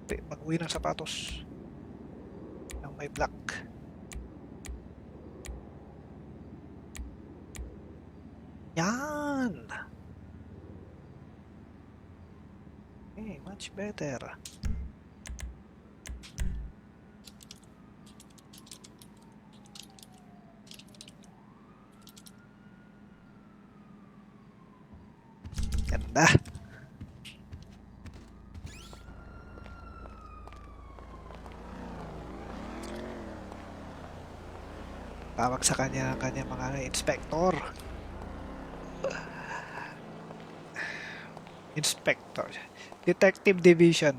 Mag-uwi ng sapatos. Ng may black. Yan! Okay, much better. Ganda. Tawag sa kanya ang kanya mga inspector. Inspector. Detective Division.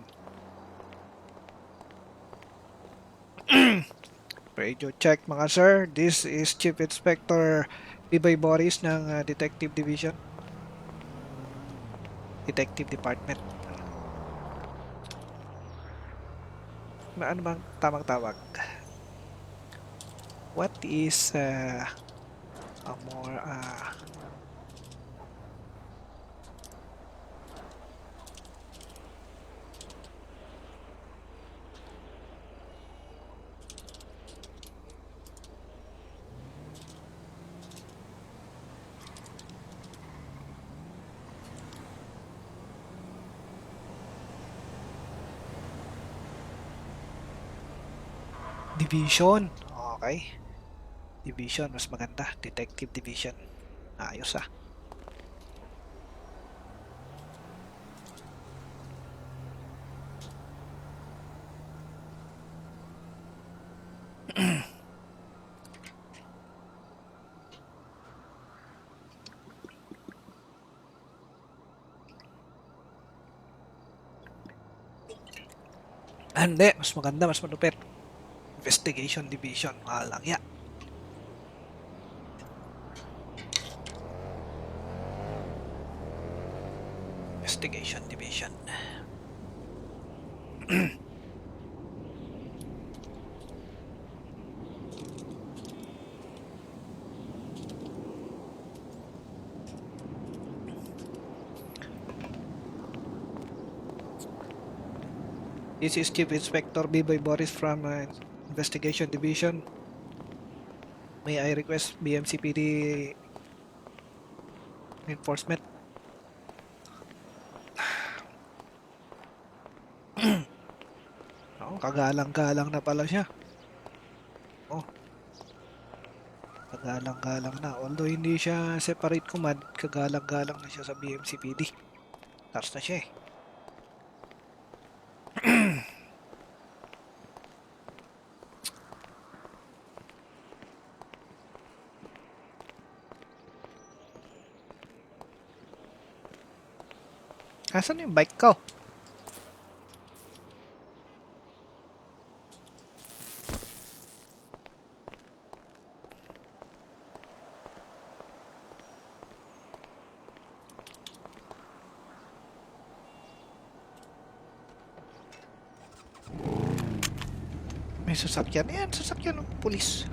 Radio check mga sir. This is Chief Inspector Bibay Boris ng Detective Division. Detective Department. Ano bang tamang tawag? What is a more division? Okay. Division, mas maganda. Detective Division. Ayos ah. Hindi, mas maganda, mas malupit. Investigation Division. Walang ya. Investigation Division. This is Chief Inspector Biboy Boris from Investigation Division. May I request BMCPD enforcement? Oh, kagalang-galang na pala siya. Oh, kagalang-galang na. Although hindi siya separate command, kagalang-galang na siya sa BMCPD. Tapos na siya eh. Asan yung bike ko? May sasakyan. Yan, sasakyan ng pulis.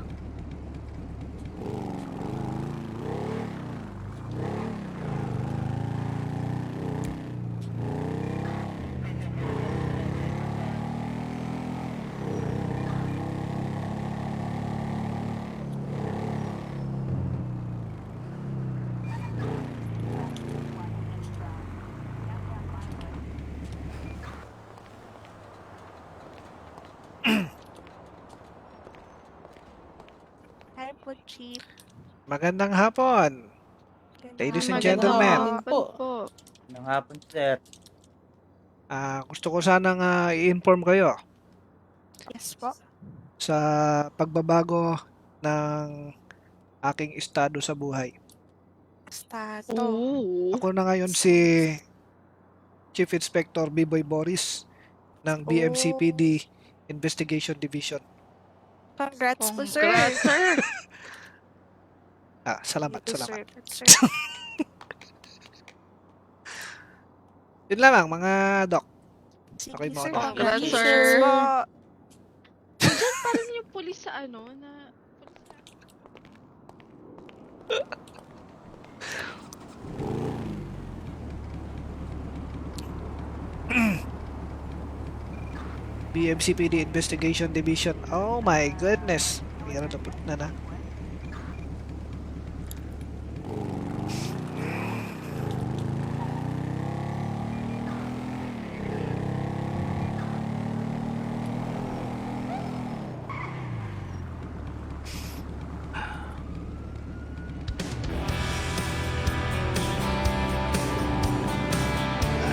Hi po, Chief. Magandang hapon. Ladies and gentlemen. Po. Magandang hapon, sir. Gusto ko sanang i-inform kayo Yes po. sa pagbabago ng aking estado sa buhay. Stato. Ako na ngayon si Chief Inspector Biboy Boris ng BMCPD Investigation Division. Congrats po, sir. Congrats, sir. Salamat, You salamat. deserve it, sir. Yun lang mga doc. Sige, Okay, sir. Mona. Congrats, Congratulations sir. po. Diyan pa rin yung pulis sa ano, na... BMCPD Investigation Division. Oh my goodness. Meron na.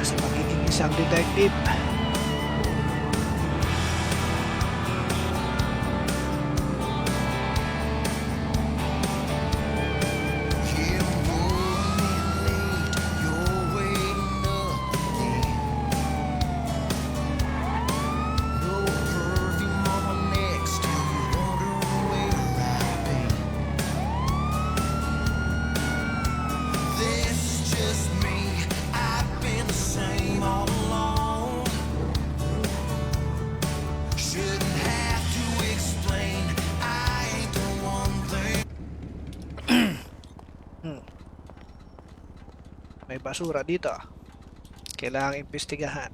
Sa pagiging isang detective. May basura dito. Kailangang imbestigahan.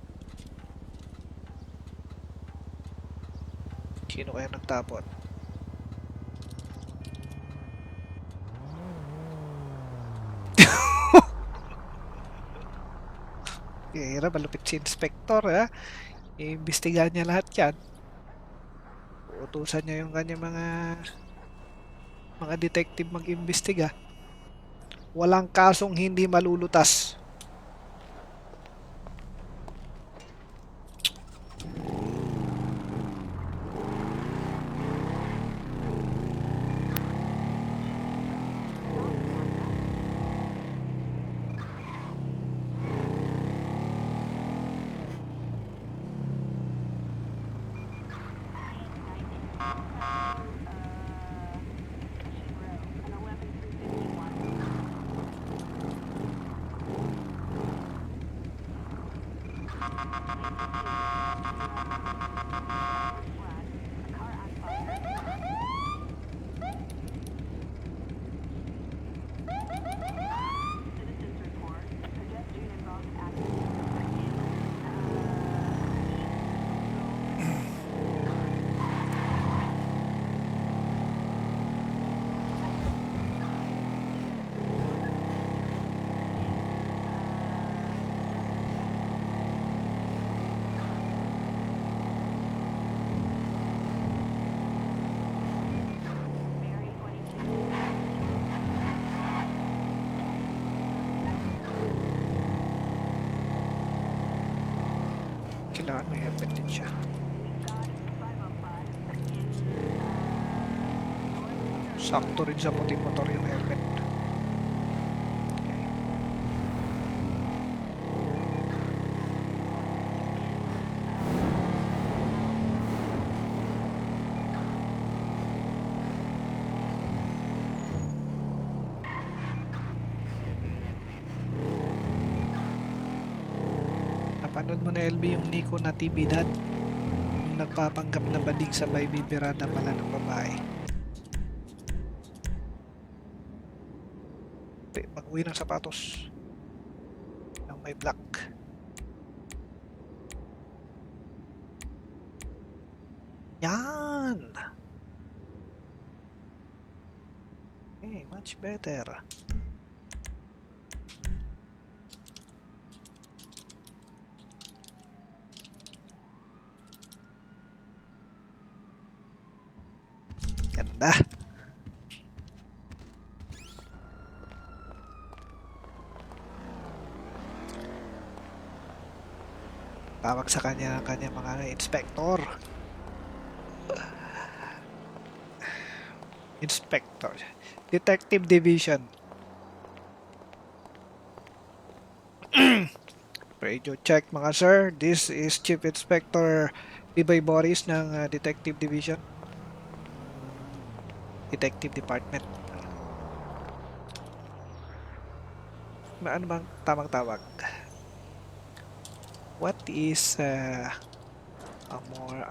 Sino kaya nagtapon? Kaya malupit si Inspector, ha? Iimbestigahan niya lahat yan. Uutusan niya yung kanyang mga detective mag-imbestiga. Walang kasong hindi malulutas. Kailangan may helmet din siya. Sakto rin sa puting motor yung helmet. Napanood mo na LB yung Nico Natividad? Yung nagpapanggap na bading sabay bibirada pala ng babae. Mag-uwi ng sapatos. Yung may black. Yan! Okay, much better. Ganda. Tawag sa kanya ang kanya mga inspector. Inspector. Detective Division. Radio check mga sir. This is Chief Inspector Biboy Boris ng Detective Division. Detective Department. Ano bang tamang tawag? What is a more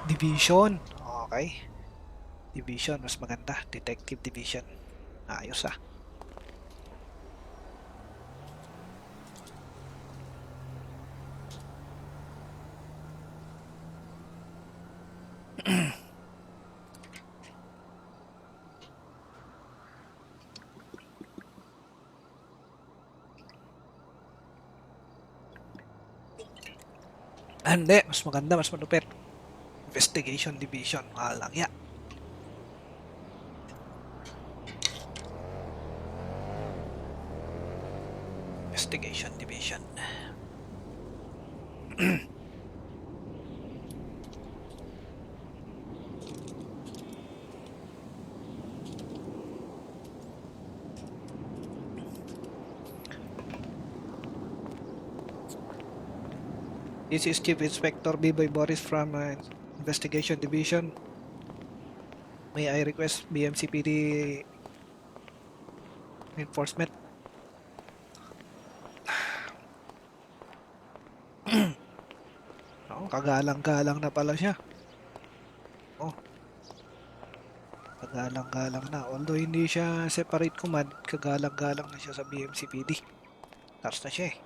Division. Okay. Division, mas maganda. Detective Division. Ayos ah. Hindi, mas maganda, mas malupit. Investigation Division. Walang ya. Investigation Division. This is Chief Inspector Biboy Boris from Investigation Division. May I request BMCPD reinforcement? Oh, kagalang-galang na pala siya. Oh, kagalang-galang na. Although hindi siya separate command, kagalang-galang na siya sa BMCPD. Tars na siya eh.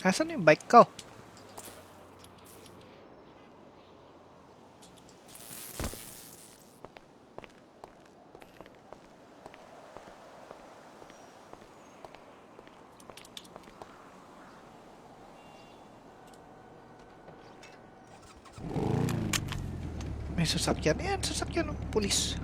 Asan yung bike ko? May sasakyan. Yan, sasakyan ng pulis.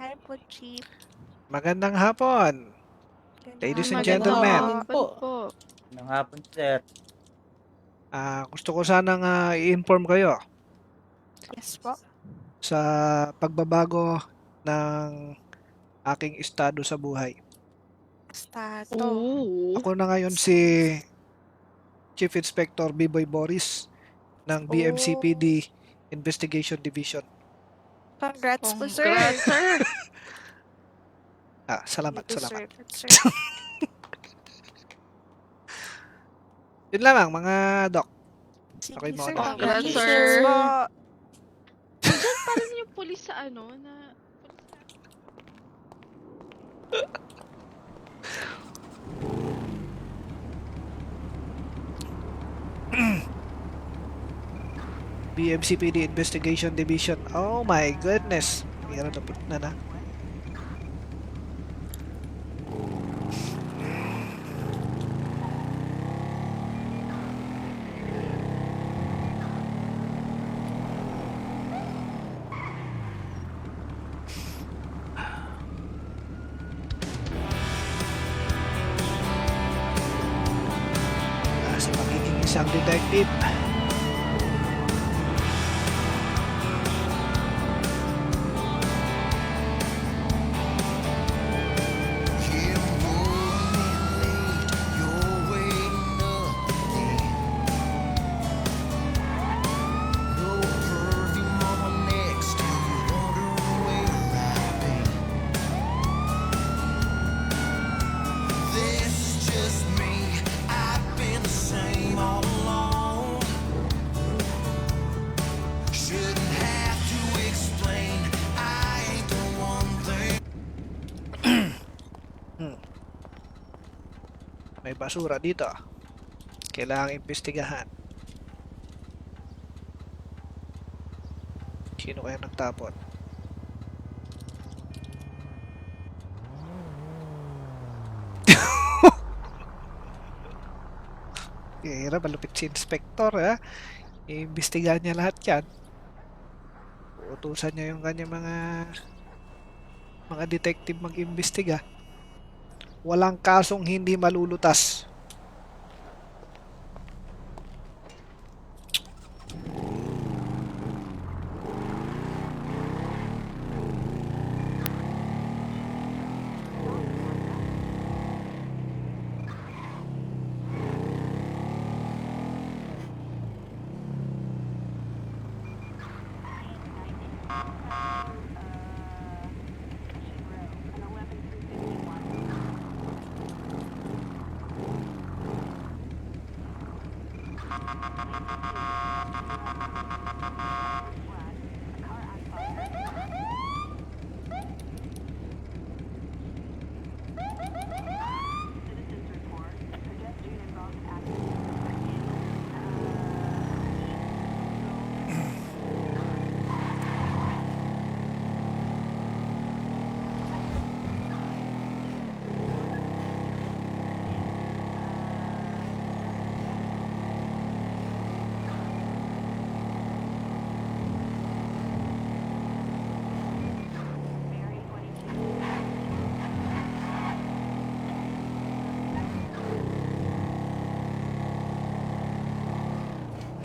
Hi po, Chief. Magandang hapon. Ladies and Magandang gentlemen. hapon po. Ng hapon, sir. Gusto ko sanang i-inform kayo Yes po. sa pagbabago ng aking estado sa buhay. Stato. Oo. Ako na ngayon si Chief Inspector Biboy Boris ng BMCPD Investigation Division. Congrats po, sir. Congrats, sir. Salamat, You salamat. deserve it, sir. Yun lamang mga doc. Sige, Okay, mga sir. doc. Congrats, Congratulations sir. po. Diyan pa rin yung pulis sa ano na... BMCPD Investigation Division. Oh my goodness. Meron na na. Sa magiging isang detective. May basura dito. Kailangang imbestigahan. Sino kaya nagtapon? Kaya malupit si Inspector ha. Iimbestigahan niya lahat yan. Utusan niya yung kanyang mga detective mag-imbestiga. Walang kasong hindi malulutas.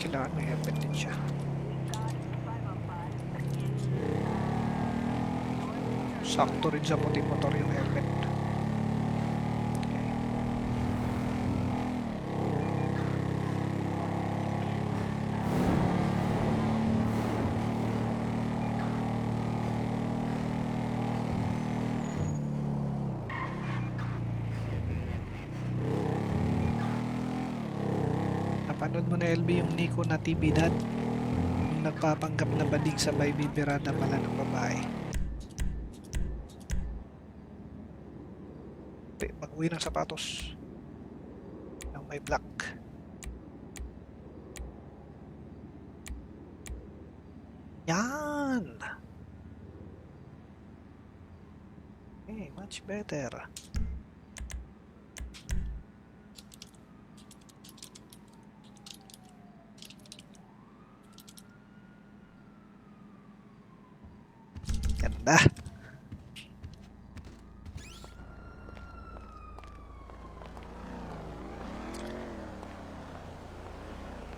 Kailangan may helmet din siya. Sakto rin sa puting motor yung helmet. Napanood mo na LB yung Nico Natividad? Yung nagpapanggap na bading sa may bibirada pala ng babae. Mag-uwi ng sapatos. Ng may black. Yan! Okay, much better. Ganda.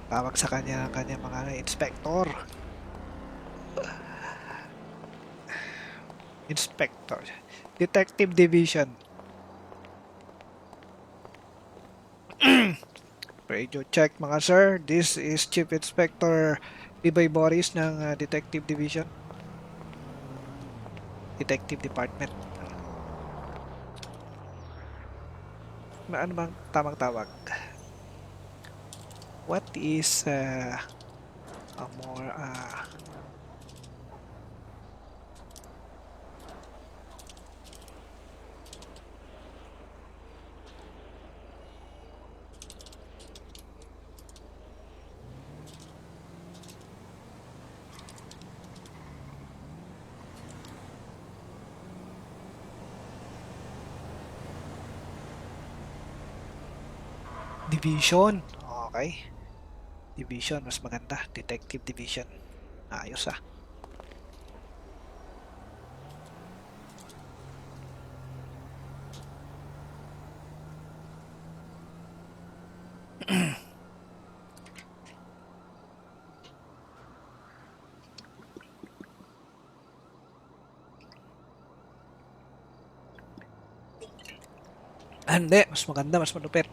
Tawag sa kanya ang kanya mga inspector. Inspector. Detective Division. Radio check mga sir. This is Chief Inspector Biboy Boris ng Detective Division. Detective Department. Ano bang tamang tawag? What is a more division? Okay. Division, mas maganda. Detective Division. Ayos ah. Hindi, mas maganda, mas malupit.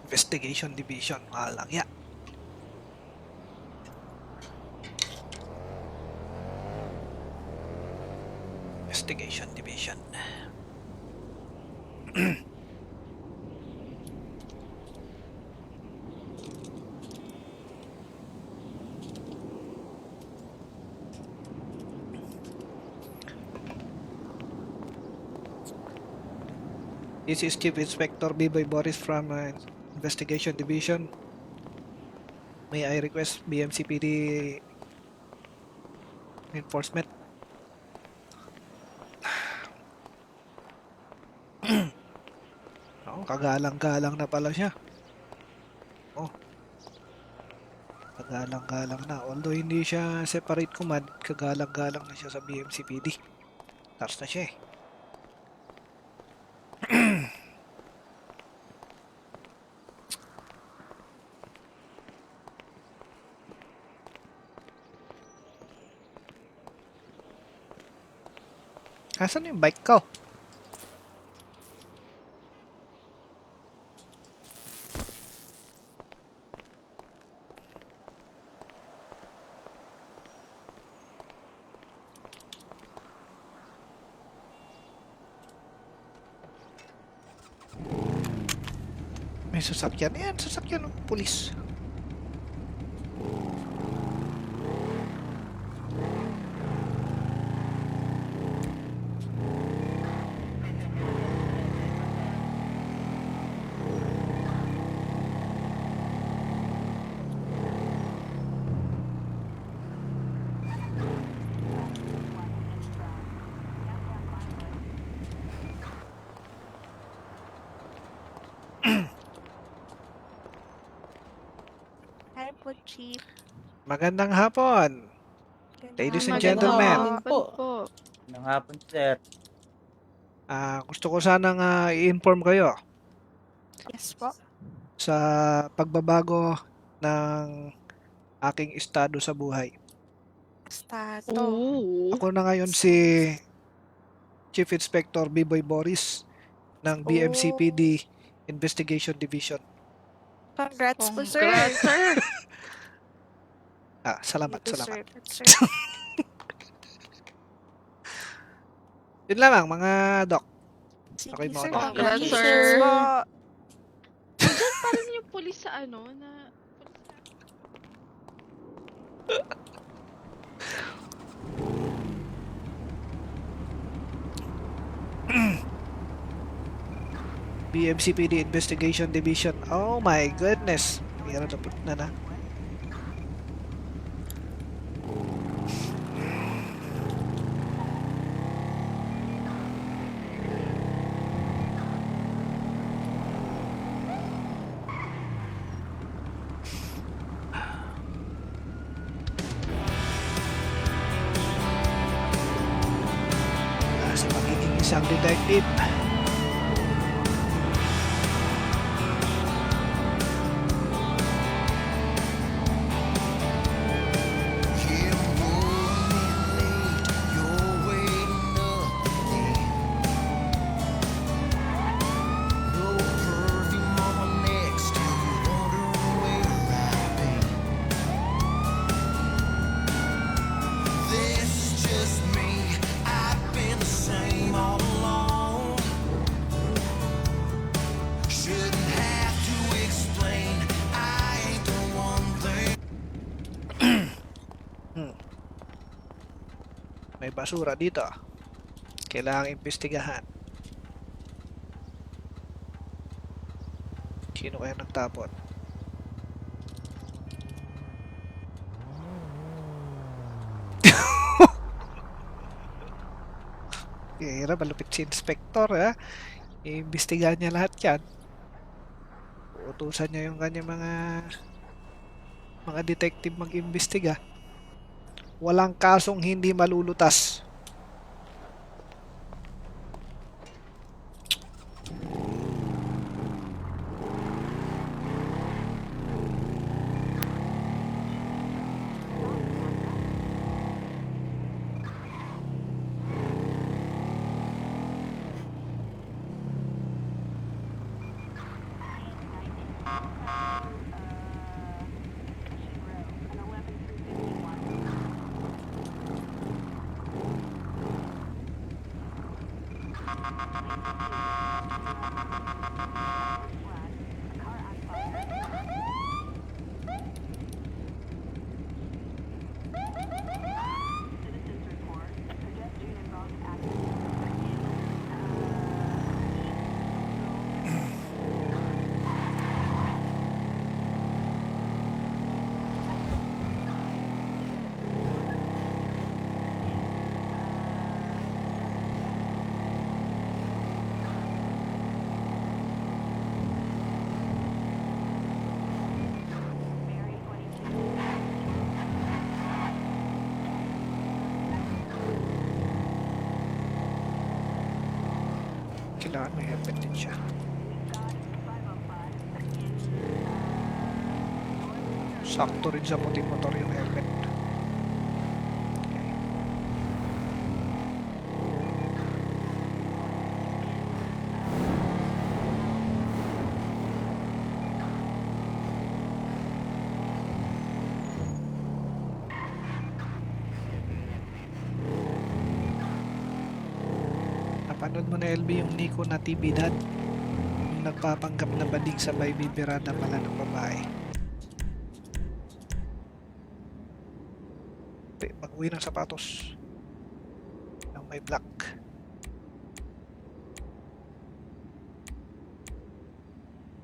Investigation Division. Malang ya. Investigation Division. This is Chief Inspector Biboy Boris from Investigation Division. May I request BMCPD reinforcement? Oh, kagalang-galang na pala siya. Oh. Kagalang-galang na. Although hindi siya separate command, kagalang-galang na siya sa BMCPD. Tapos na siya eh. Asan yung bike ko? May sasakyan. Yan, sasakyan ng pulis. Hi po, Chief. Magandang hapon. Ladies and gentlemen. Po. Ng hapon, sir. Gusto ko sanang i-inform kayo Yes po. sa pagbabago ng aking estado sa buhay. Stato. Oo. Ako na ngayon si Chief Inspector Biboy Boris ng BMCPD Investigation Division. Congrats po, sir. Congrats, sir. Salamat, You salamat. deserve it, sir. Yun lang mga doc. Sige, Okay, sir. mga congrats, Congratulations sir. po. Diyan pa rin yung pulis sa ano na... BMCPD Investigation Division. Oh my goodness. Mayroon na. Sa pagiging isang detective. May basura dito. Kailangang imbestigahan. Sino kaya nagtapon? Hira, malupit si Inspector, ha? Iimbestigahan niya lahat yan. Uutusan niya yung kanyang mga detective mag-imbestiga. Walang kasong hindi malulutas. kailangan may helmet din siya. Sakto rin sa puting motor yung helmet. Okay. Napanood mo na LB yung Nico Natividad? Yung nagpapanggap na bading sabay bibirada pala ng babae. Pag-uwi ng sapatos ng may black.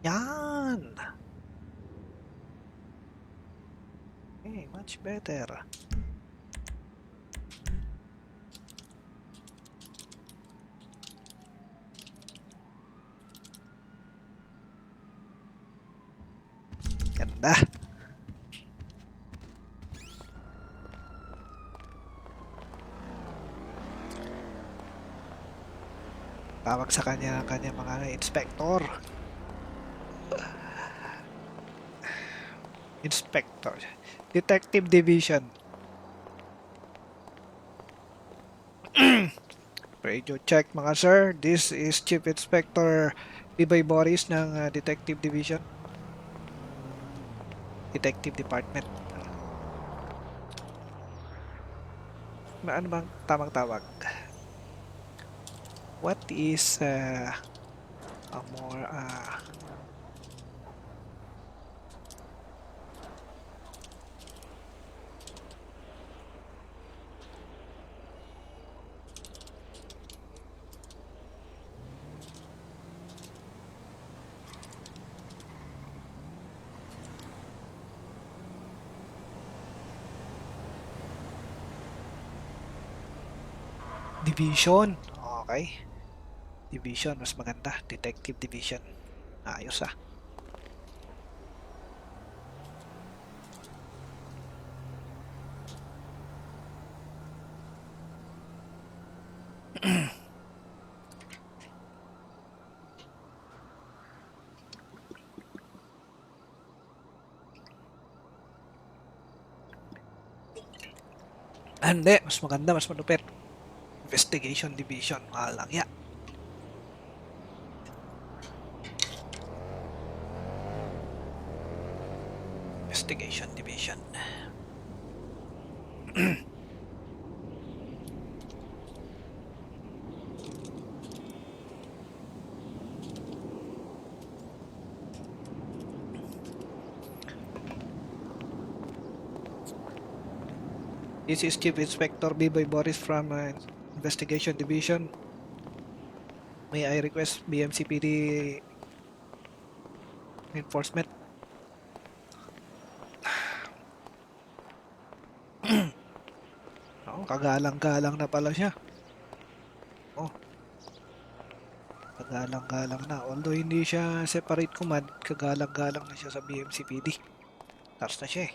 Yan! Okay, much better. Ganda. Tawag sa kanya mga inspector. Inspector. Detective Division. Radio check mga sir. This is Chief Inspector Biboy Boris ng Detective Division. Detective Department. Ano bang tamang tawag? What is a more division? Okay. Division, mas maganda. Detective Division. Ayos ah. Hindi, mas maganda, mas malupit. Investigation Division. Walang ya. Investigation Division. This is Chief Inspector Biboy Boris from Investigation Division. May I request BMCPD enforcement? Oh, kagalang-galang na pala siya. Oh, kagalang-galang na. Although hindi siya separate command, kagalang-galang na siya sa BMCPD. Tars na siya eh.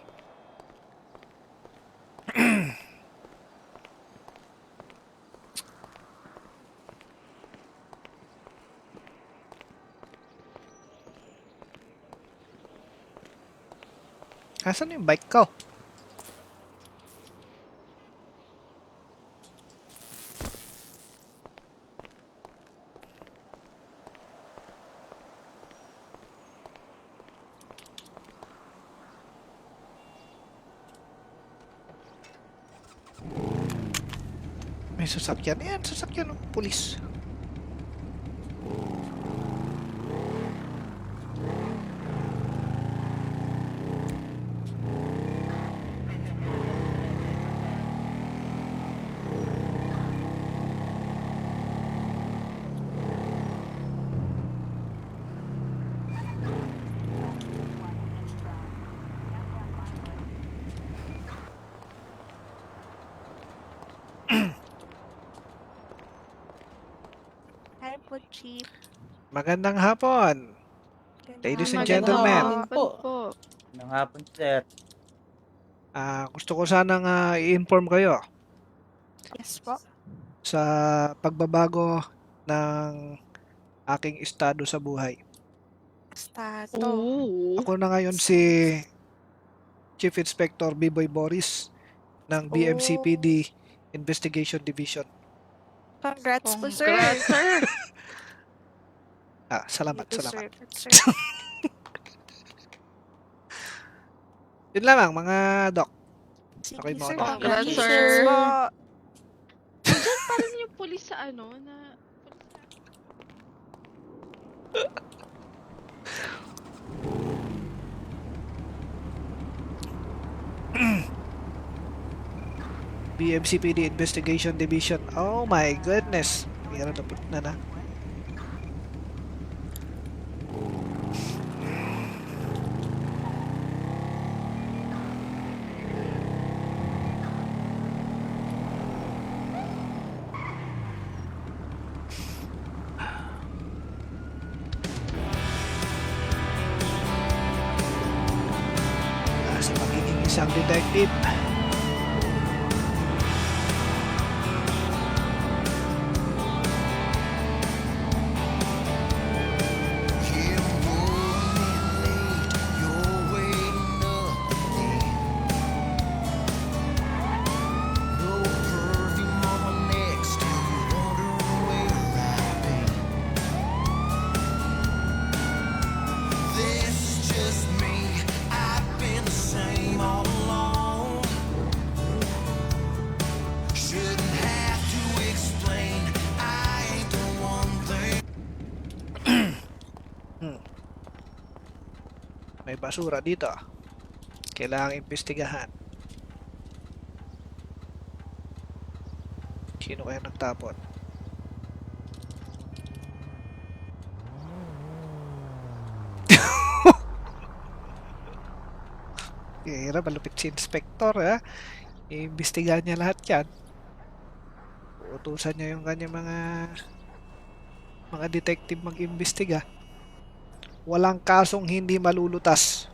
Asan yung bike ko? May sasakyan. Yan, sasakyan ng pulis. Hi po, Chief. Magandang hapon. Ladies and Magandang gentlemen. hapon po. Ng hapon, sir. Gusto ko sanang i-inform kayo Yes po. sa pagbabago ng aking estado sa buhay. Stato. Oo. Ako na ngayon si Chief Inspector Biboy Boris ng BMCPD Investigation Division. Congrats po, sir. Congrats, sir. Salamat, You salamat. deserve it, sir. Yun lamang mga doc. Sige, Okay, mga sir. doc. Congrats, Congratulations sir. po. Diyan pa rin yung pulis sa ano, na... BMCPD Investigation Division. Oh my goodness. Meron na. Sa pagiging isang detective. May basura dito. Kailangang imbestigahan. Sino kaya nagtapon? Kira, malupit si Inspector, ha? Iimbestigahan niya lahat yan. Utusan niya yung kanya mga detective mag-imbestiga. Walang kasong hindi malulutas.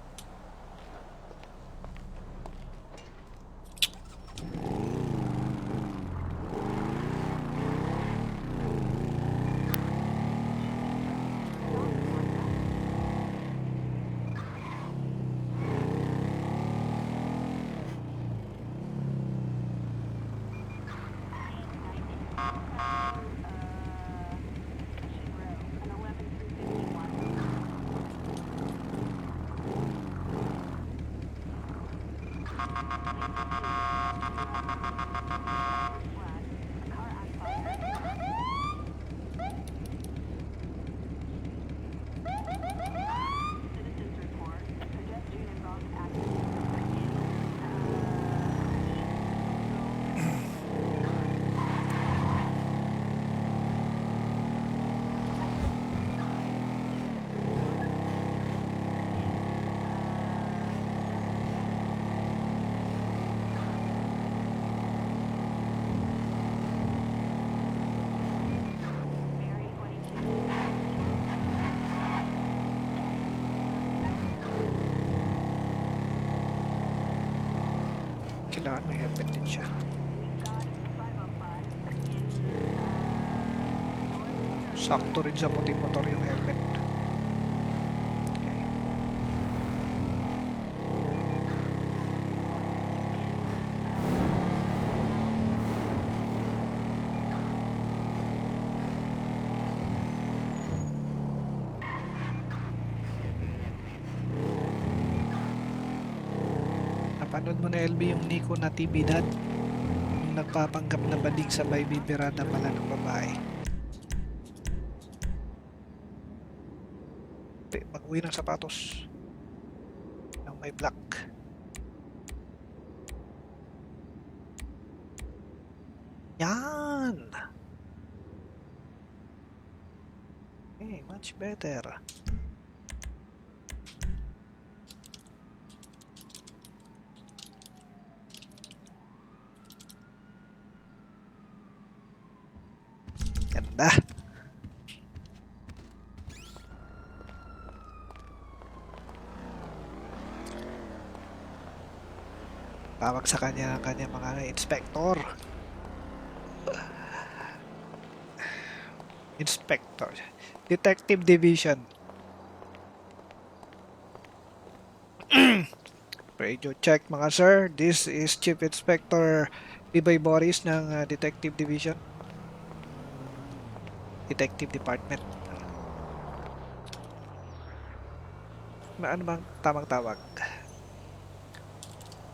Kailangan may helmet din siya. Sakto rin sa puting motor yung helmet. Okay. Napanood mo na LB yung Nico Natividad? Yung nagpapanggap na badig sa may bibirada pala ng babae. Mag-uwi ng sapatos ng may black. Yan! Okay, much better. Ganda. Tawag sa kanya ang kanya mga inspector. Inspector. Detective Division. Radio check mga sir. This is Chief Inspector Biboy Boris ng Detective Division. Detective Department. Ano bang tamang tawag?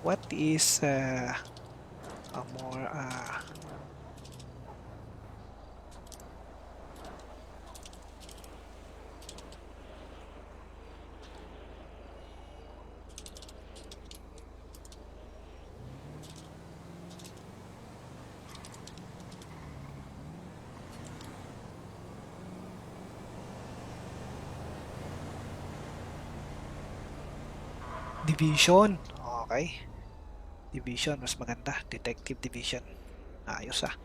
What is a more division. Okay. Division, mas maganda. Detective Division. Ayos ah.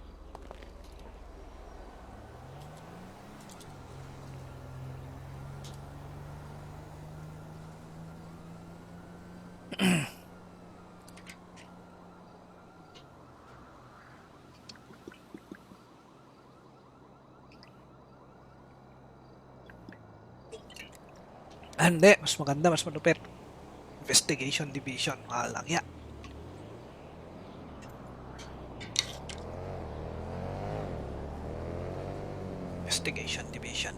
Hindi, mas maganda, mas malupit. Investigation Division. Malang ya. Investigation Division.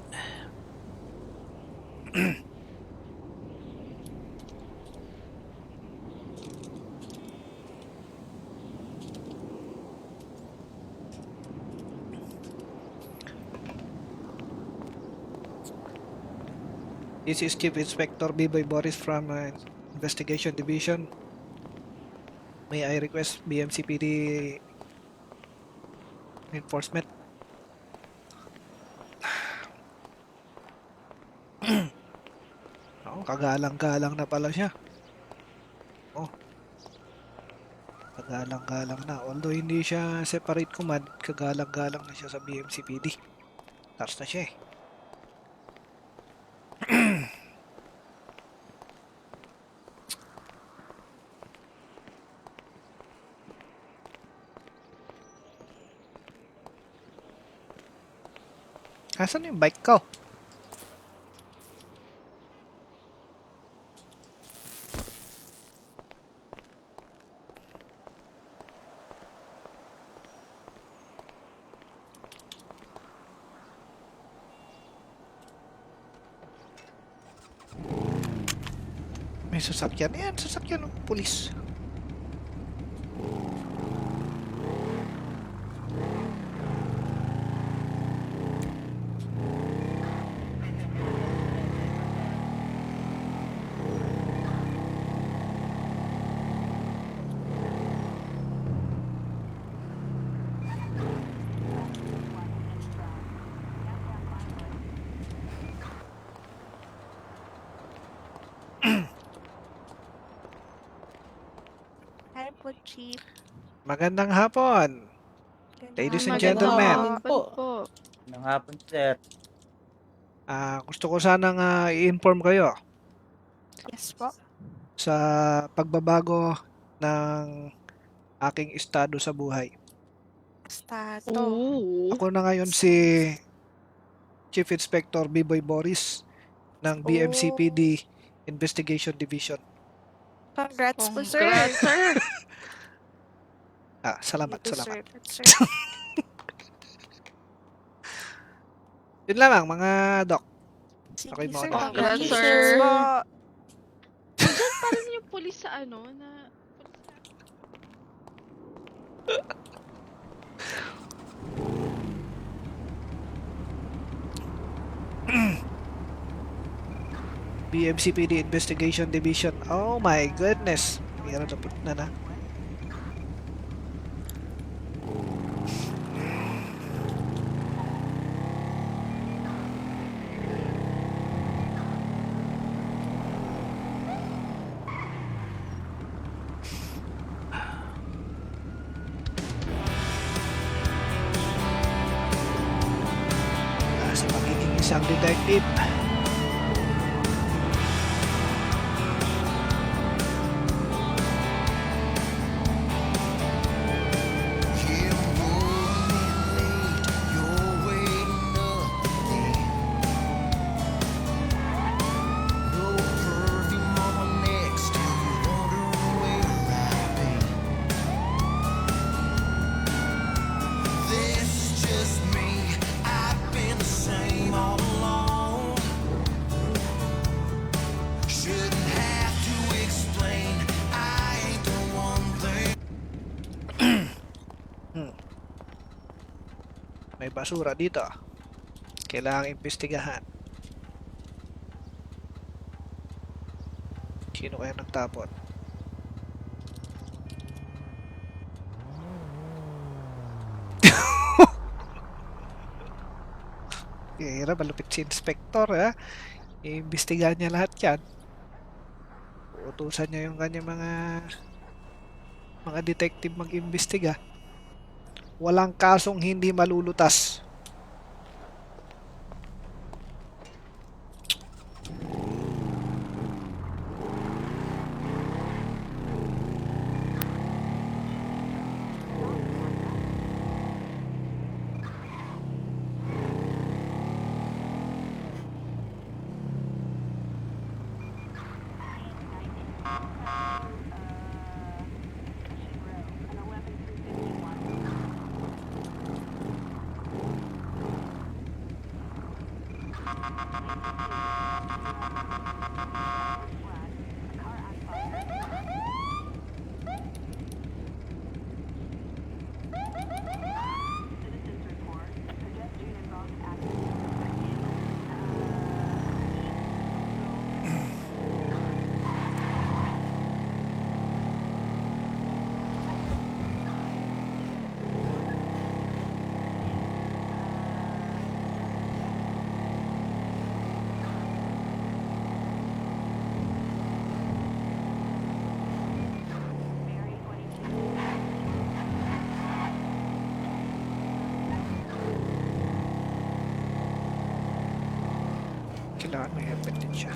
This is Chief Inspector Biboy Boris from Investigation Division. May I request BMCPD enforcement? Oh, kagalang-galang na pala siya. Oh, kagalang-galang na. Although hindi siya separate command, kagalang-galang na siya sa BMCPD. Tapos na siya eh. Asan yung bike ko? May sasakyan. Ayan, sasakyan ng pulis. Hi po, Chief. Magandang hapon. Ladies and gentlemen. Po. Ng hapon, sir. Gusto ko sanang i-inform kayo Yes po. sa pagbabago ng aking estado sa buhay. Estado. Oo. Ako na ngayon si Chief Inspector Biboy Boris ng BMCPD Investigation Division. Congrats po, sir. Congrats, sir. Salamat, You salamat. deserve it, sir. Yun lamang mga doc. Sige, Okay, sir. mga congrats, Congratulations sir. po. Diyan pa rin yung pulis sa ano na... BMCPD Investigation Division. Oh my goodness. Meron na na. Sa pagiging isang detective. May basura dito. Kailangang imbestigahan. Sino kaya nagtapon? Kaya malupit si Inspector, ha? Iimbestigahan niya lahat yan. Uutusan niya yung kanyang mga detective mag-imbestiga. Walang kasong hindi malulutas. Kailangan may helmet din siya.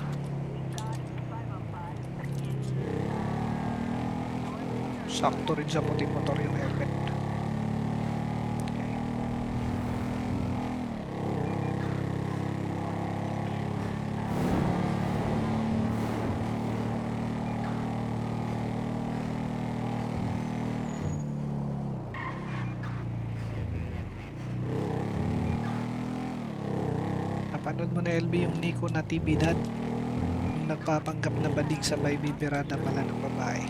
Sakto rin sa puting motor yung helmet. Okay. Napanood mo na LB yung Nico Natividad? Yung nagpapanggap na bading sabay bibirada pala ng babae.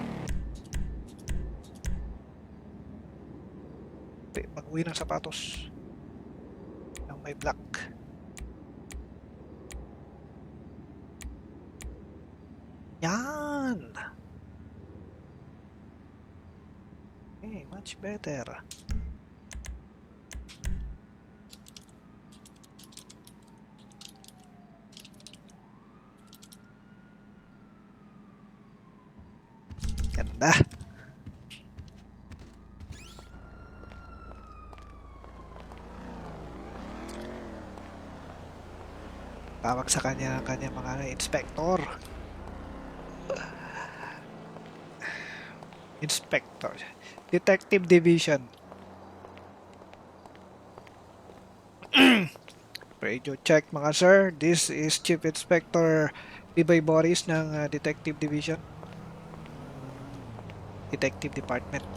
Mag-uwi ng sapatos. Yung may black. Yan! Okay, much better. Ganda. Tawag sa kanya mga inspector. Inspector. Detective Division. Radio check mga sir. This is Chief Inspector Bibay Boris ng Detective Division. Detective Department.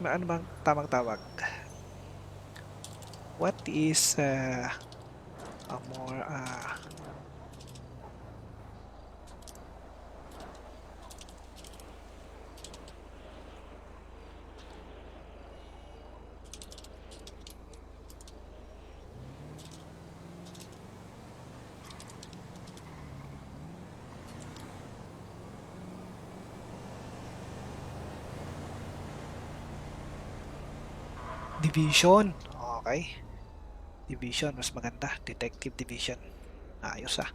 Ano bang tamang tawag? What is a more division? Okay. Division, mas maganda. Detective Division. Ayos ah.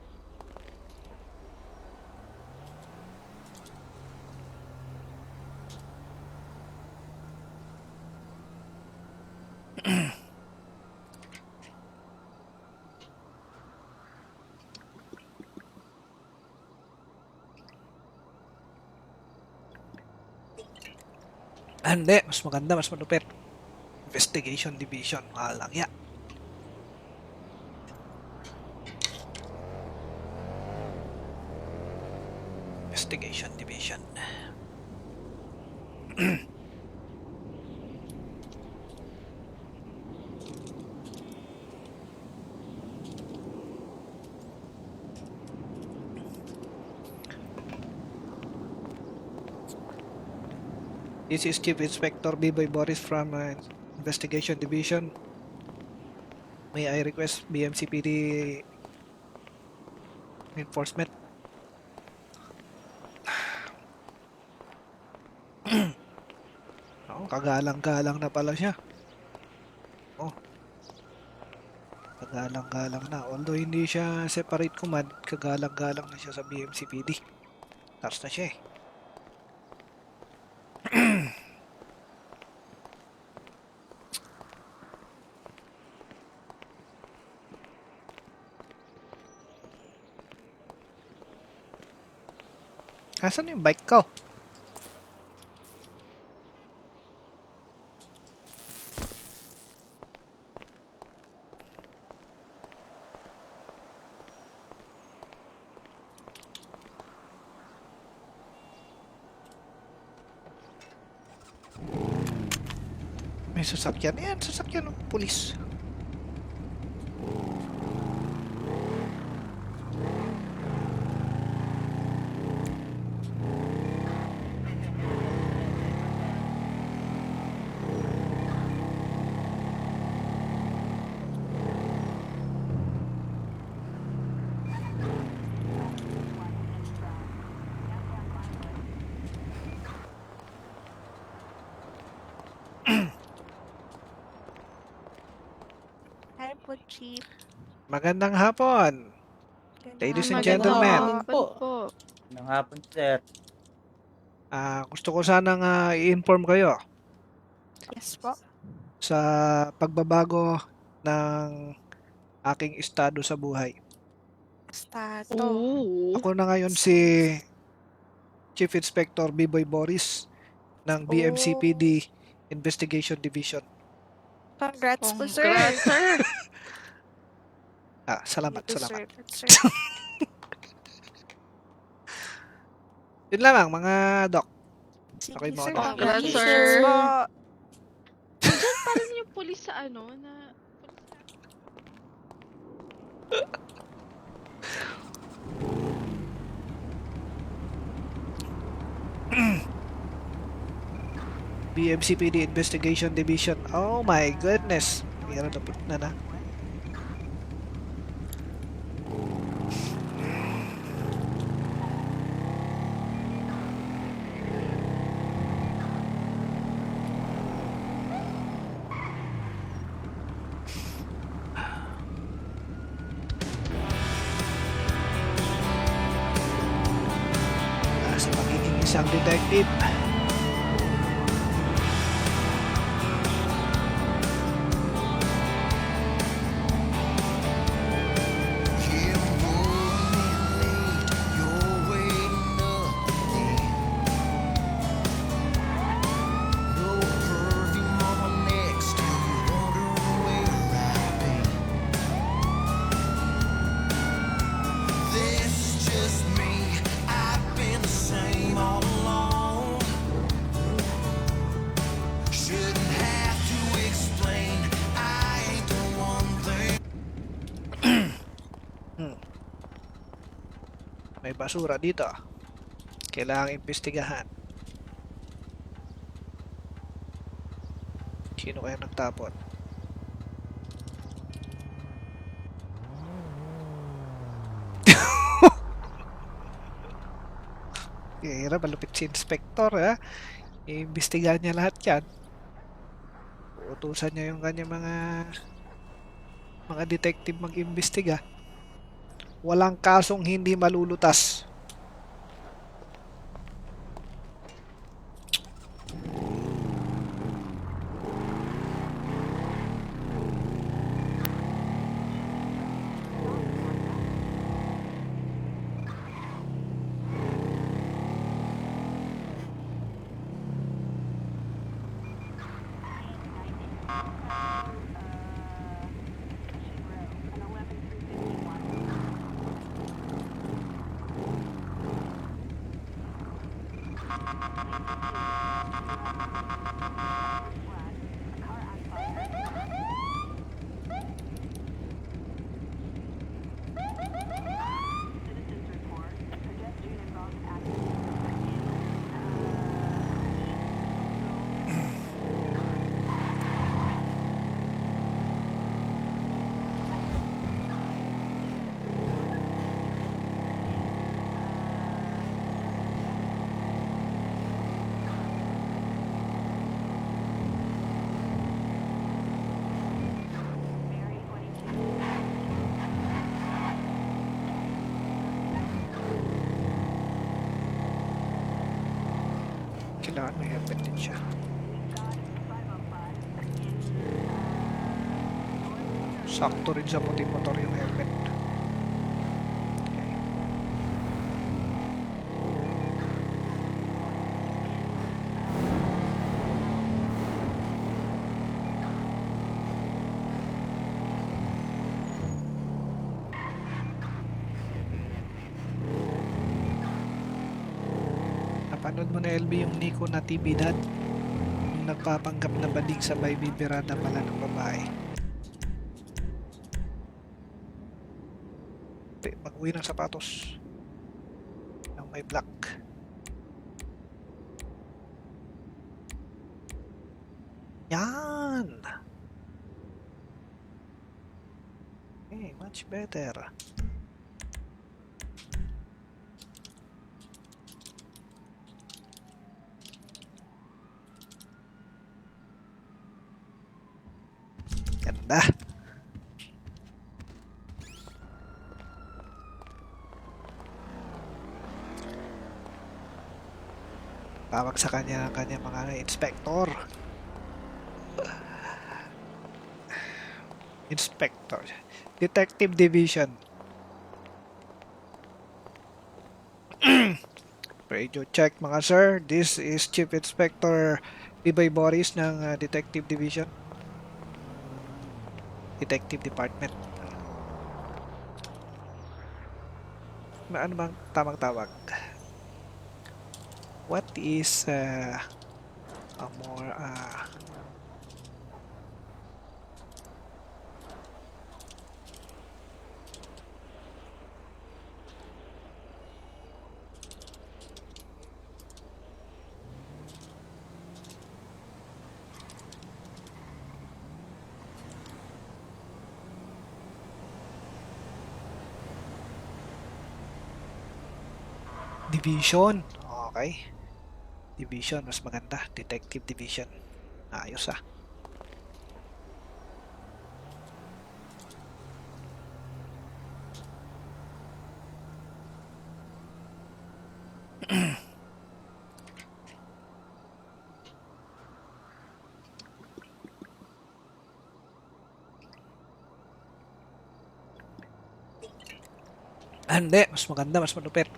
Hindi, mas maganda, mas malupit. Investigation Division. Walang ya. Investigation Division. This is Chief Inspector Biboy Boris from Investigation Division. May I request BMCPD enforcement? Oh, kagalang-galang na pala siya. Oh, kagalang-galang na. Although hindi siya separate command, kagalang-galang na siya sa BMCPD. Tapos na siya eh. Asan yung bike ko? May sasakyan. Yan, sasakyan ng pulis. Hi po, Chief. Magandang hapon. Ladies and Magandang gentlemen. hapon Po. Magandang hapon, sir. Gusto ko sanang i-inform kayo Yes po. sa pagbabago ng aking estado sa buhay. Estado. Oo. Ako na ngayon si Chief Inspector Biboy Boris ng BMCPD Investigation Division. Congrats po, sir. Congrats, sir. Salamat, You salamat. deserve it, sir. Yun lang mga doc. Sige, Okay, mga sir. congrats, Congratulations sir. po. Parang yung pulis sa ano, na... BMCPD Investigation Division. Oh my goodness. Meron na na. Sa pagiging isang detective. May basura dito. Kailangang imbestigahan. Sino kaya nagtapon? Kira, malupit si Inspector, ha? Iimbestigahan niya lahat yan. Utusan niya yung kanya mga detective mag-imbestiga. Walang kasong hindi malulutas. Kailangan may helmet din siya. Sakto rin sa puting motor yung helmet. Okay. Napanood mo na LB yung Nico Natividad? Yung nagpapanggap na balig sa bibirada pala ng babae. Mag-uwi ng sapatos ng may black. Yan! Okay, much better. Ganda. Tawag sa kanya ang kanya mga inspector. Inspector. Detective Division. Radio check mga sir. This is Chief Inspector Biboy Boris ng Detective Division. Detective Department. Ano bang tamang tawag? What is a more division? Okay. Division, mas maganda. Detective Division. Ayos ah. Hindi, mas maganda, mas malupit.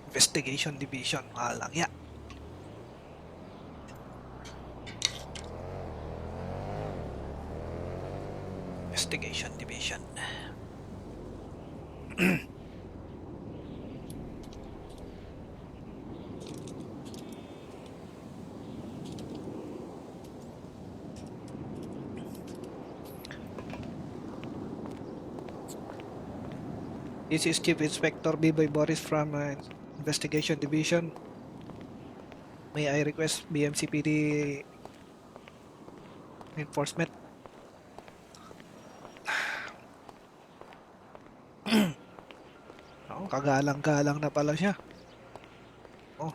Investigation Division. Malang ya. Investigation Division. This is Chief Inspector Biboy Boris from Investigation Division. May I request BMCPD enforcement? Oh, kagalang-galang na pala siya. Oh.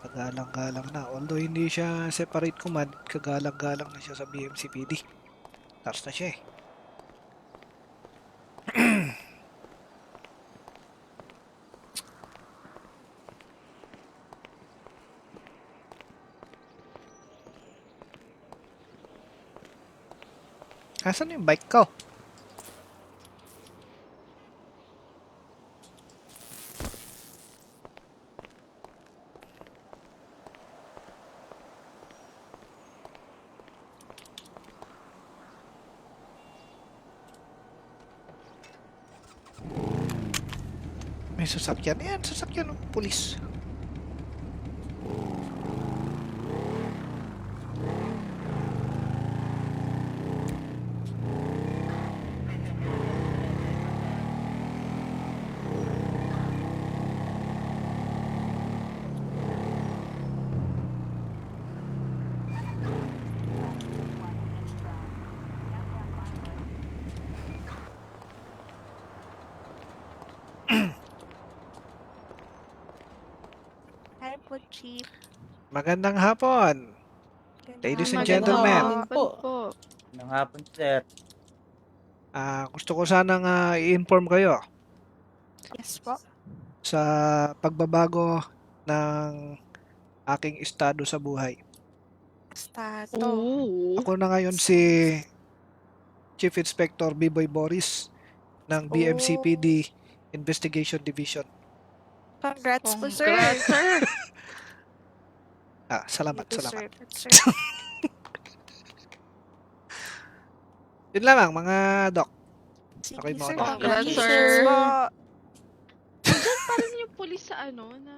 Kagalang-galang na. Although hindi siya separate command, kagalang-galang na siya sa BMCPD. Taas na siya eh. Asan yung bike ko? May sasakyan. Yan, sasakyan ng pulis. Hi po, Chief. Magandang hapon. Ladies and Magandang gentlemen. hapon po. Ng hapon, sir. Gusto ko sanang i-inform kayo Yes po. sa pagbabago ng aking estado sa buhay. Stato. Oo. Ako na ngayon si Chief Inspector B-Boy Boris ng BMCPD Investigation Division. Congrats po, sir. Congrats, sir. Salamat, You salamat. deserve it, sir. Yun lamang mga doc. Sige, Okay, sir. mga congrats, Congratulations sir. po. Diyan pa rin yung pulis sa ano, na...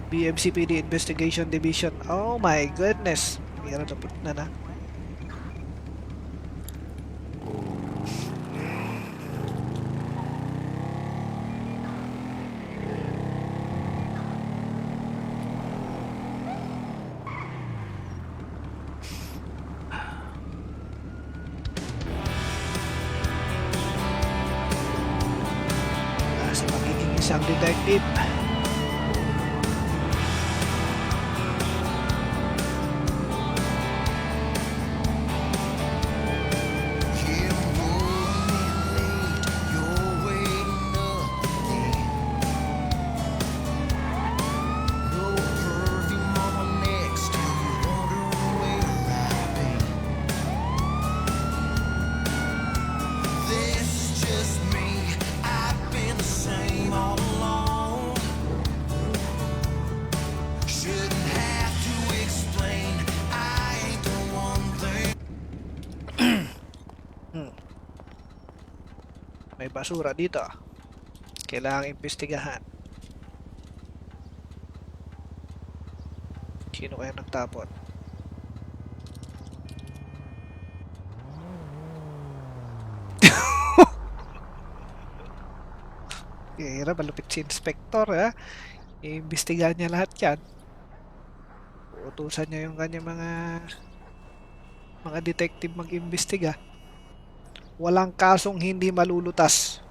BMCPD Investigation Division. Oh my goodness. Meron na. Sa pagiging isang detective. May basura dito. Kailangang imbestigahan. Sino kaya nagtapon? Kaya malupit si Inspector, ha? Iimbestigahan niya lahat yan. Utusan niya yung kanya mga detective mag-imbestiga. Walang kasong hindi malulutas.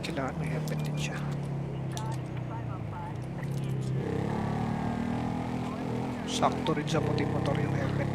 Kailangan may helmet din siya. Sakto rin sa puting motor yung helmet.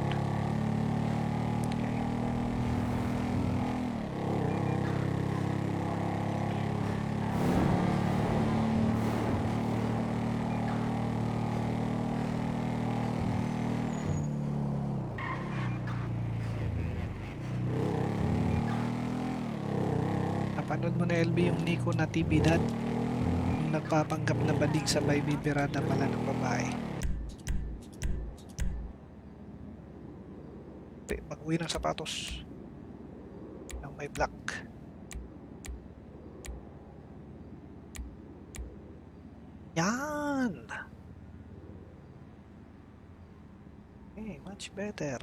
Napanood mo na LB yung Nico Natividad? Yung nagpapanggap na bading sabay bibirada pala ng babae. Mag-uwi ng sapatos. Ang may black. Yan! Okay, much better.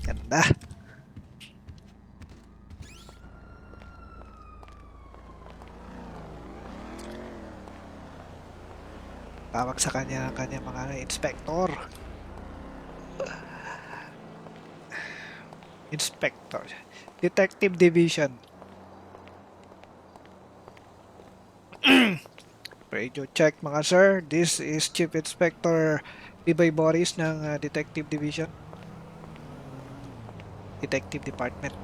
Ganda. Tawag sa kanya ang kanya mga inspector. Inspector. Detective Division. Radio check mga sir. This is Chief Inspector Biboy Boris ng Detective Division. Detective Department.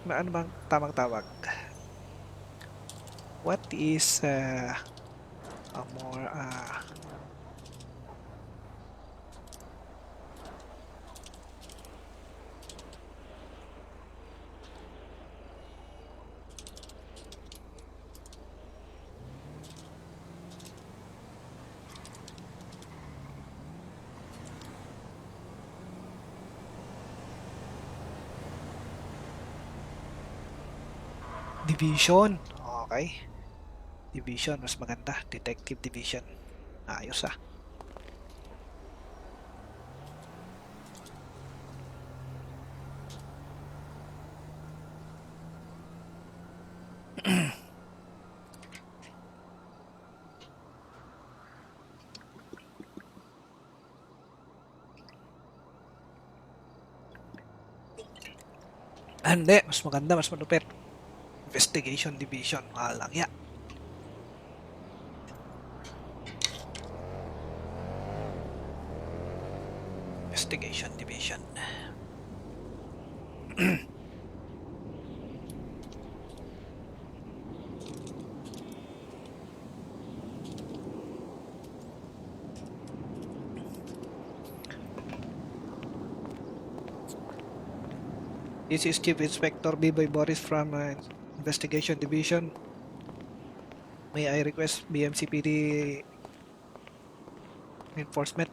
Ano bang tamang tawag? What is a more division. Okay. Division, mas maganda. Detective Division. Ayos ah. Hindi, mas maganda, mas malupit. Investigation Division. Walang ya. Investigation Division. This is Chief Inspector Biboy Boris from Investigation Division. May I request BMCPD enforcement?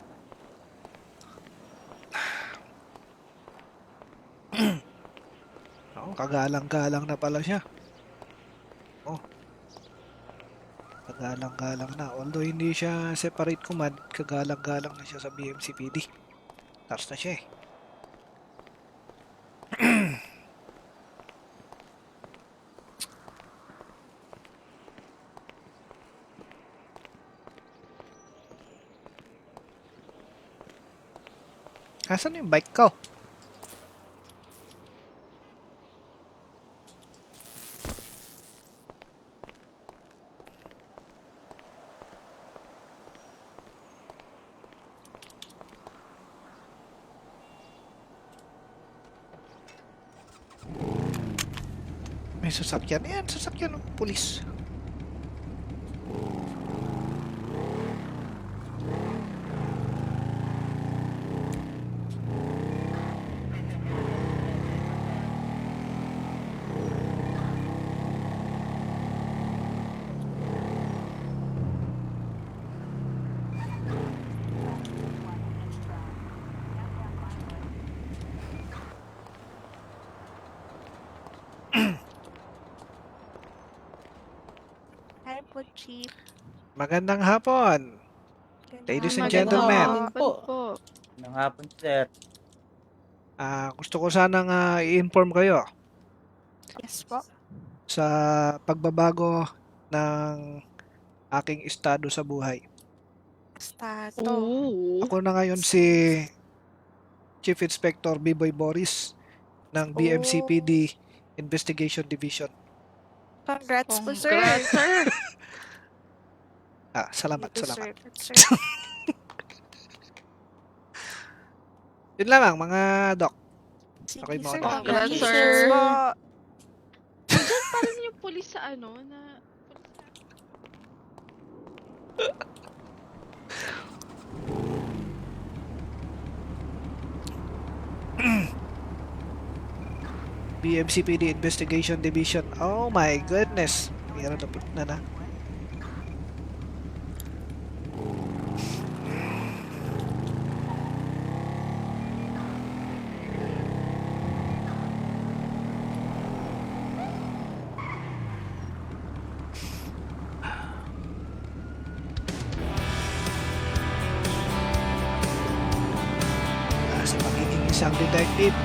Oh, kagalang-galang na pala siya. Oh. Kagalang-galang na. Although hindi siya separate command, kagalang-galang na siya sa BMCPD. Tapos na siya eh. Asan yung bike ko? May sasakyan. Yan, sasakyan ng pulis. Hi po, Chief. Magandang hapon. Ladies and gentlemen. Po. Ng hapon, sir. Gusto ko sanang i-inform kayo Yes po. sa pagbabago ng aking estado sa buhay. Estado. Oo. Ako na ngayon si Chief Inspector Biboy Boris ng BMCPD Investigation Division. Congrats po, sir. Congrats, sir. Salamat, You salamat. deserve it, sir. Yun lang mga doc. Sige, Okay, mga sir. tao. Congrats, Congratulations sir. po. Diyan pa rin yung pulis sa ano na... BMCPD Investigation Division. Oh my goodness. Meron na na. Sa pagiging isang detective.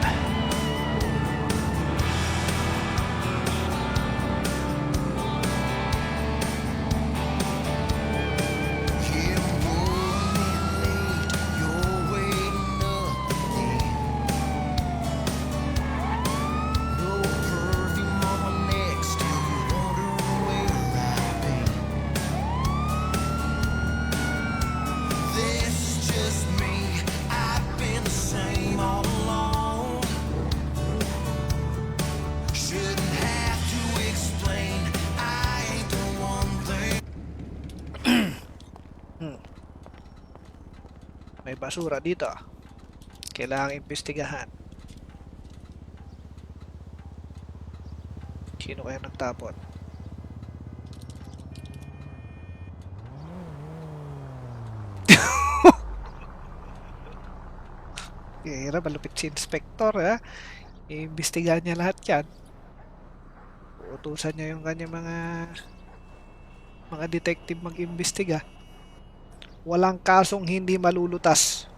May basura dito. Kailangang imbestigahan. Sino kaya nagtapon? Kaya malupit si Inspector, ha? Iimbestigahan niya lahat yan. Utusan niya yung kanyang mga detective mag-imbestiga. Walang kasong hindi malulutas.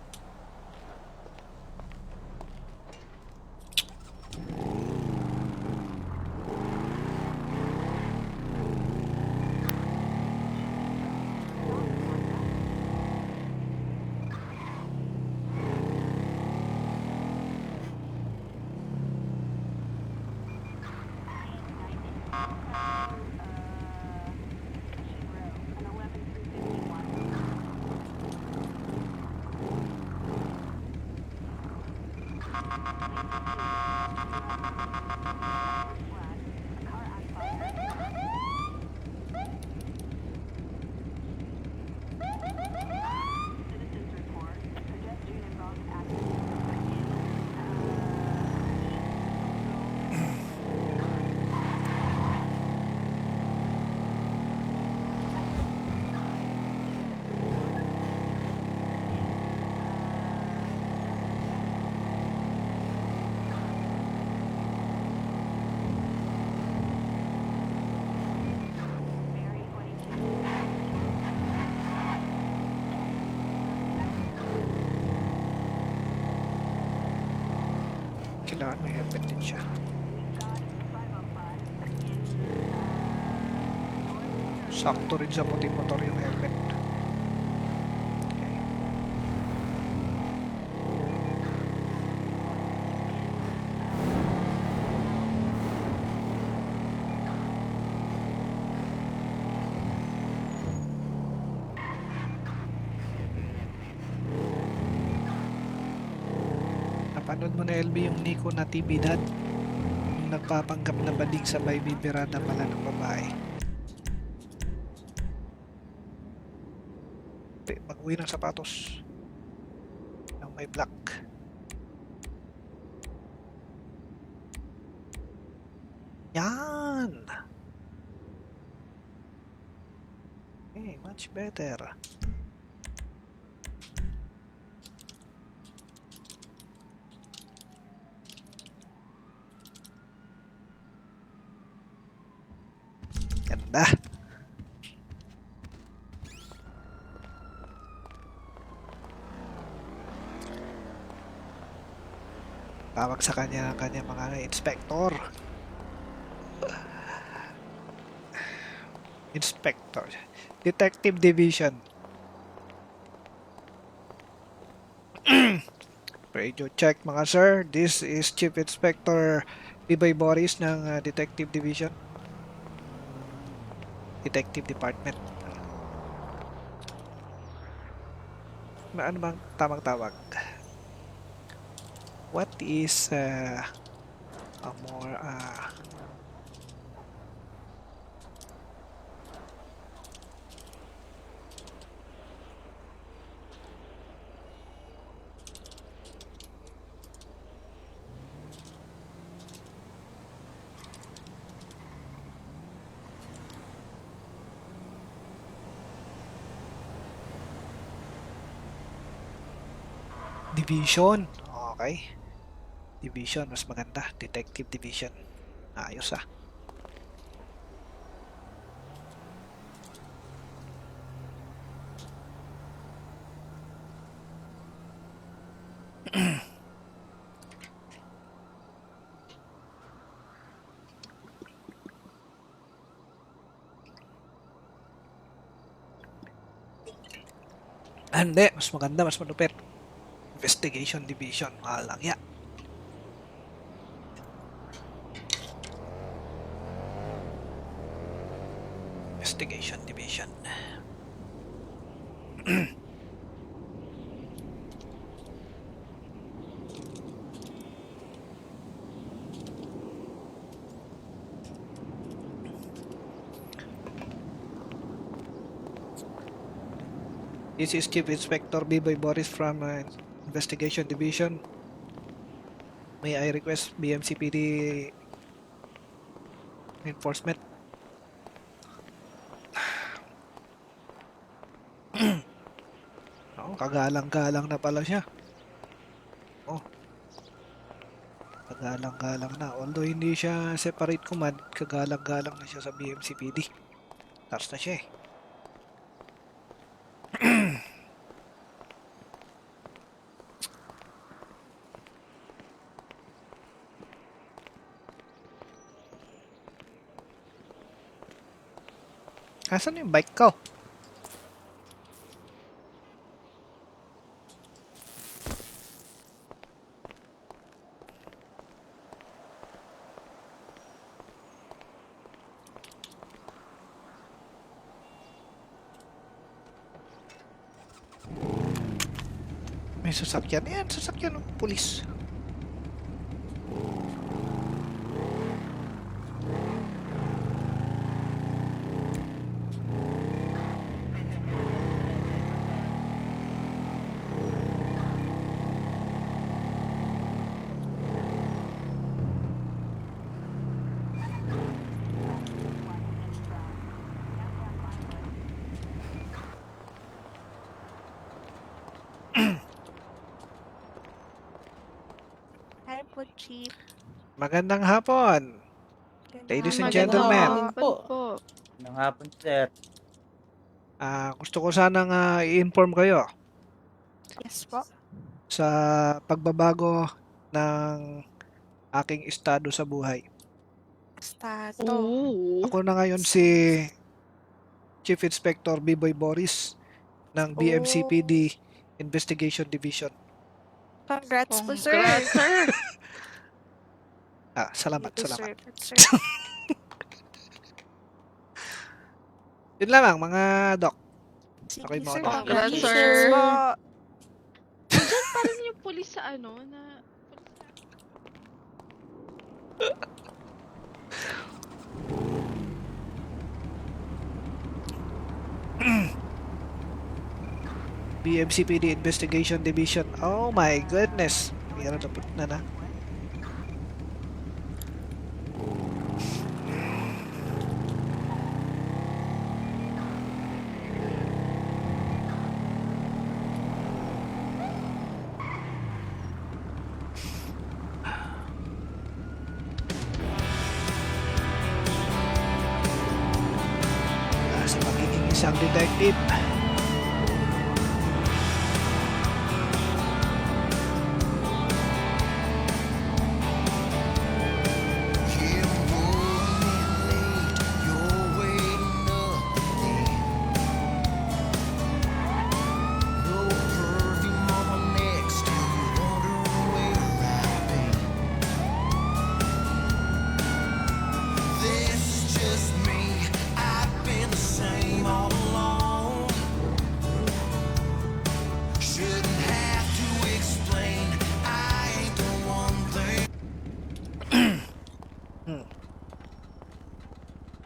Kailangan may helmet din siya. Sakto rin sa puting motor yung helmet. Okay. Napanood mo na LB yung Nico Natividad? Yung nagpapanggap na balig sa may bibirada pala ng babae. Mag-uwi ng sapatos ng may black. Yan! Okay, much better. Ganda. Tawag sa kanya ang kanya mga inspector. Inspector. Detective Division. Radio check mga sir. This is Chief Inspector Biboy Boris ng Detective Division. Detective Department. Ano bang tamang tawag? What is a more division? Okay. Division, mas maganda. Detective Division. Ayos ah. Hindi, mas maganda, mas malupit. Investigation Division. Malang ya. Investigation Division. This is Chief Inspector Biboy Boris from Investigation Division. May I request BMCPD enforcement? Oh, kagalang-galang na pala siya. Oh, kagalang-galang na. Although hindi siya separate command, kagalang-galang na siya sa BMCPD. Tars na siya eh. Asan yung bike ko? May sasakyan. Yan, sasakyan ng pulis. Hi po, Chief. Magandang hapon. Ladies and Magandang gentlemen. hapon po. Magandang hapon, sir. Gusto ko sanang i-inform kayo Yes po. sa pagbabago ng aking estado sa buhay. Estado. Oo. Ako na ngayon si Chief Inspector Biboy Boris ng BMCPD Investigation Division. Congrats po, sir. Congrats, sir. Salamat, You salamat. deserve it, sir. Yun lamang mga doc. Sige, Okay, mga sir. doc. Congrats, Congratulations sir. po. Diyan pa rin yung pulis sa ano na... BMCPD Investigation Division. Oh my goodness. Meron na na. Sa pagiging isang detective.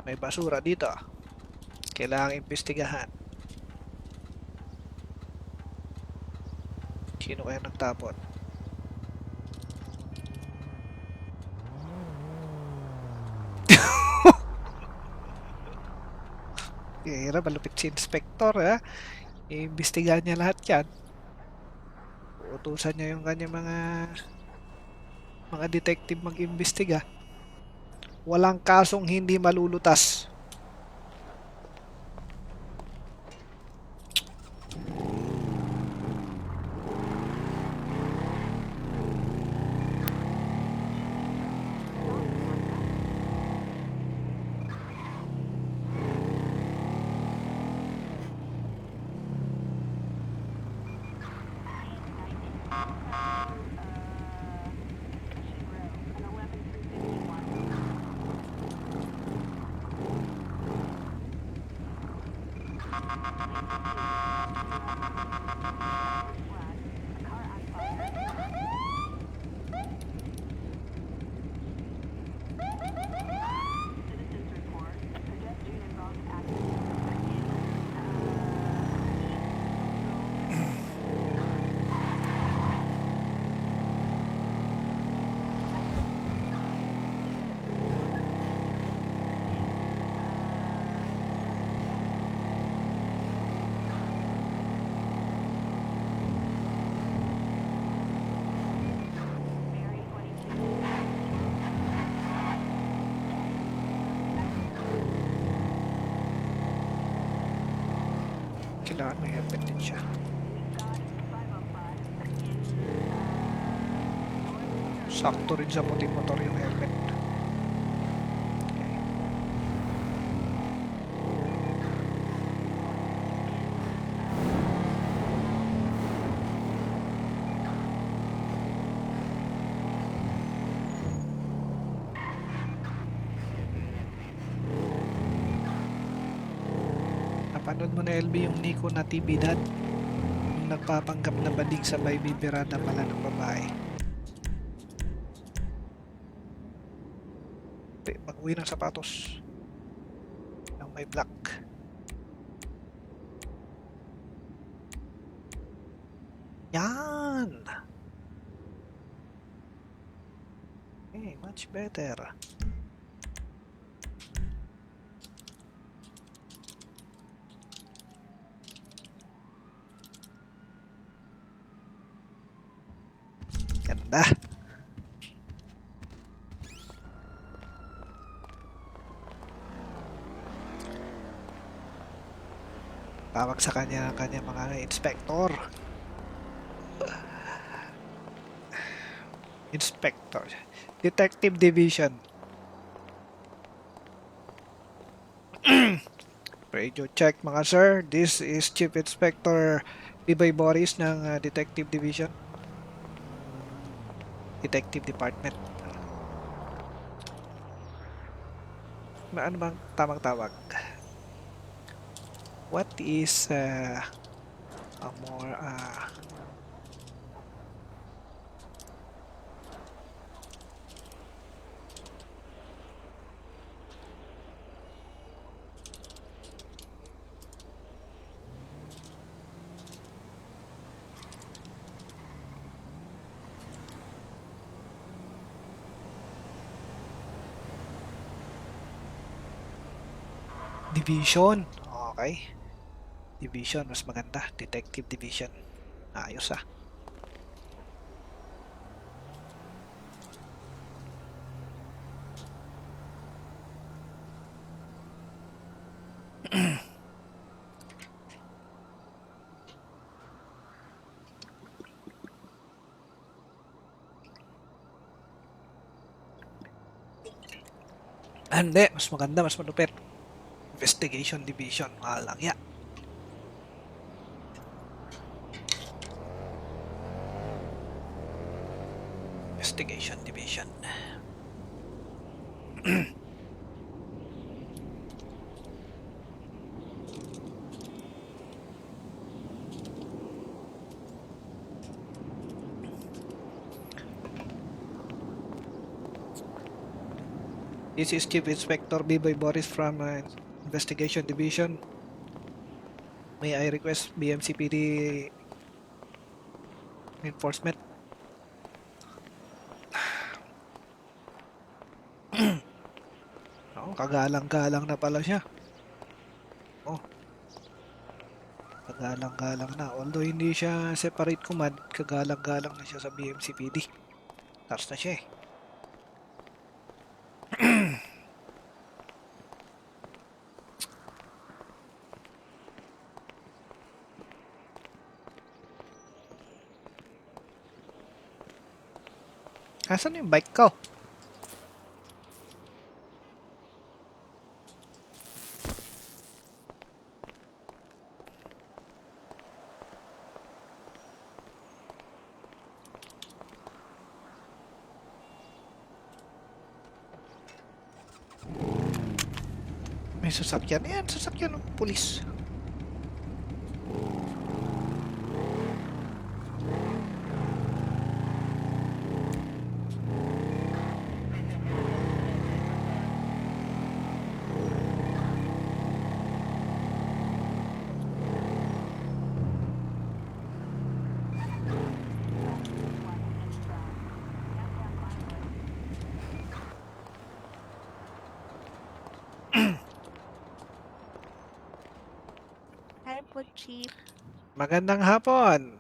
May basura dito. Kailangang imbestigahan. Sino kaya nagtapon? Kaya malupit si Inspector, ha? Iimbestigahan niya lahat yan. Utusan niya yung kanya mga detective mag-imbestiga. Walang kasong hindi malulutas. sila, may helmet din siya. Sakto rin sa puting motor yung helmet. Okay. Napanood mo na LB yung Nico Natividad? Yung nagpapanggap na bading sabay bibirada pala ng babae. Mag-uwi ng sapatos. Yung may black. Yan! Okay, much better. Ganda. Tawag sa kanya ang kanya mga inspector. Inspector. Detective Division. Radio check mga sir. This is Chief Inspector Biboy Boris ng Detective Division. Detective Department. Ano bang tamang tawag? What is a more division? Okay. Division, mas maganda. Detective Division. Ayos ah. Hindi, mas maganda, mas malupit. Investigation Division. Walang ya. Investigation Division. This is Chief Inspector Biboy Boris from Investigation Division. May I request BMCPD enforcement? Oh, kagalang-galang na pala siya. Oh, kagalang-galang na. Although hindi siya separate command, kagalang-galang na siya sa BMCPD. Tapos na siya eh. Asan yung bike ko? May sasakyan. Yan, sasakyan ng pulis. Hi po, Chief. Magandang hapon.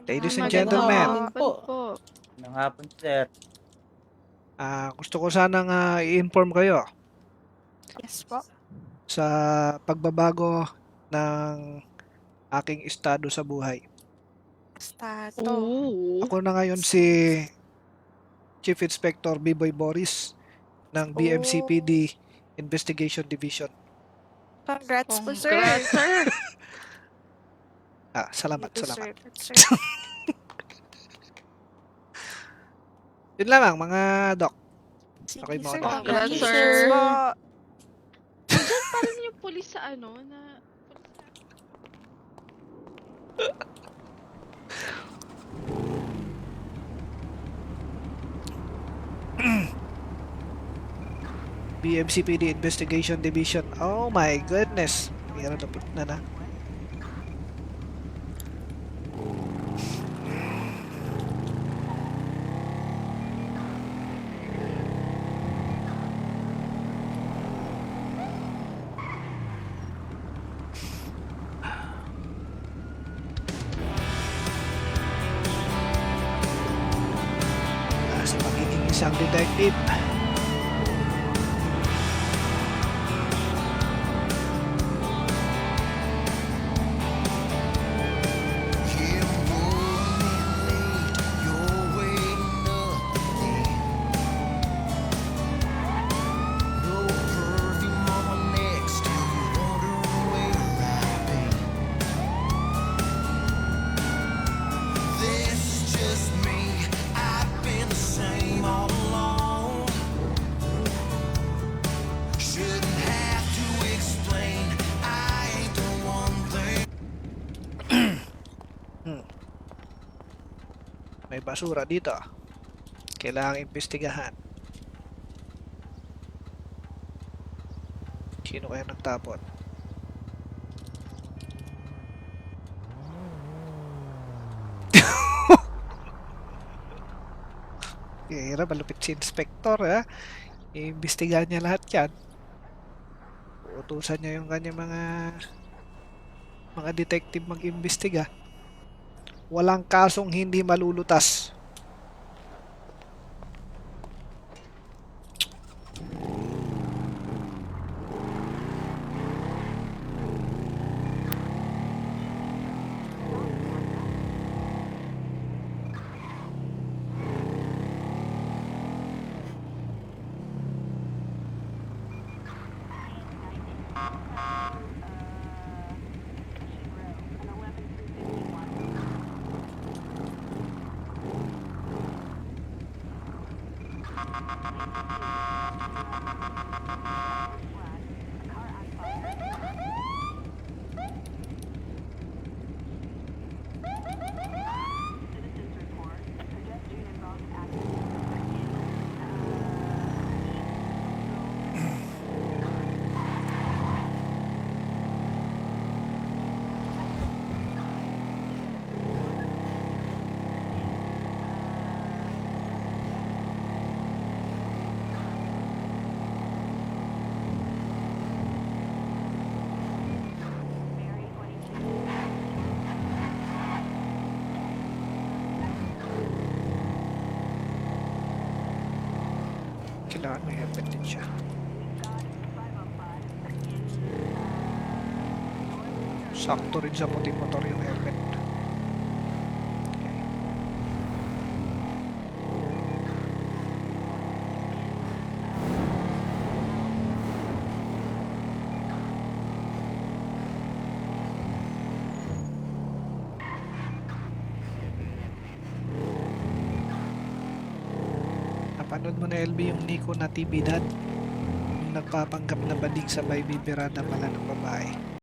Ladies and gentlemen. Po. Ng hapon, sir. Gusto ko sanang i-inform kayo Yes po. sa pagbabago ng aking estado sa buhay. Stato. Oo. Ako na ngayon si Chief Inspector B-Boy Boris ng BMCPD Investigation Division. Congrats po, sir. Congrats, sir. Salamat, You salamat. deserve it, sir. Yun lang mga doc. Sige, Okay, mga sir. doc. Congrats, Congratulations sir. po. Diyan pa rin yung pulis sa ano, na... BMCPD Investigation Division. Oh my goodness. Meron na. Sa pagiging isang detective. May basura dito. Kailangang imbestigahan. Sino kaya nagtapon? Kaya malupit si Inspector, ha? Iimbestigahan niya lahat yan. Uutusan niya yung kanyang mga detective mag-imbestiga. Walang kasong hindi malulutas. Kailangan may helmet din siya. Sakto rin sa puting motor yung helmet. Napanood mo na LB yung Nico Natividad? Yung nagpapanggap na bading sabay bibirada pala ng babae.